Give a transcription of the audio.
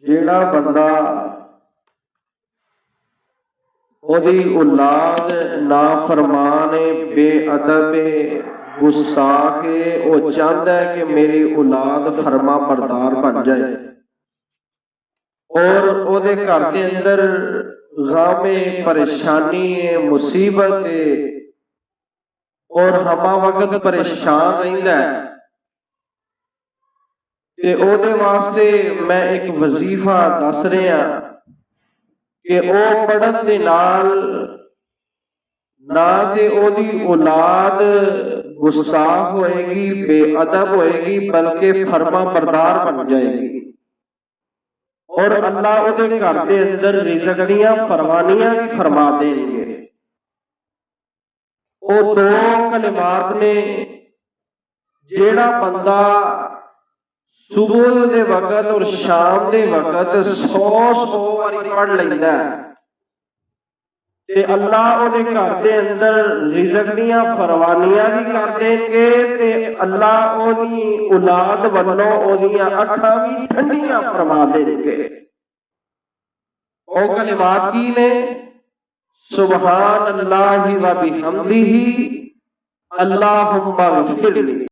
जेड़ा बंदा ओदी औलाद नाफरमान है, बेअदब है, गुस्ताख है, वो चाहता है कि मेरी औलाद फरमा बरदार बन जाए और ओदे घर के अंदर गम है, परेशानी है, मुसीबत है और हमा वक्त परेशान रहिंदा है। ते ओदे वास्ते मैं एक वजीफा दस रहा कि ओ पढ़न दे नाल ना ते ओदी औलाद गुस्ताख होएगी, बेअदब होएगी, बल्कि फरमा बरदार बन जाएगी और अल्लाह ओदे घर के अंदर रिज़्क़ दियां फरमानियां भी फरमा देंगे। ओ दो कलिमात ने जेड़ा बंदा सुबह दे वक्त और शाम दे वक्त 100 वारी पढ़ लैंदा ते अल्लाह ओदे घर दे अंदर रिज़्क़ दियां फरमानियां भी कर देंगे ते अल्लाह ओदी औलाद वल्लों ओदियां अखां भी ठंडियां फरमा देंगे। ओ कलिमात की ने सुबहान अल्लाहि व बिहम्दिही अल्लाहुम्मा ग़फ़िरली।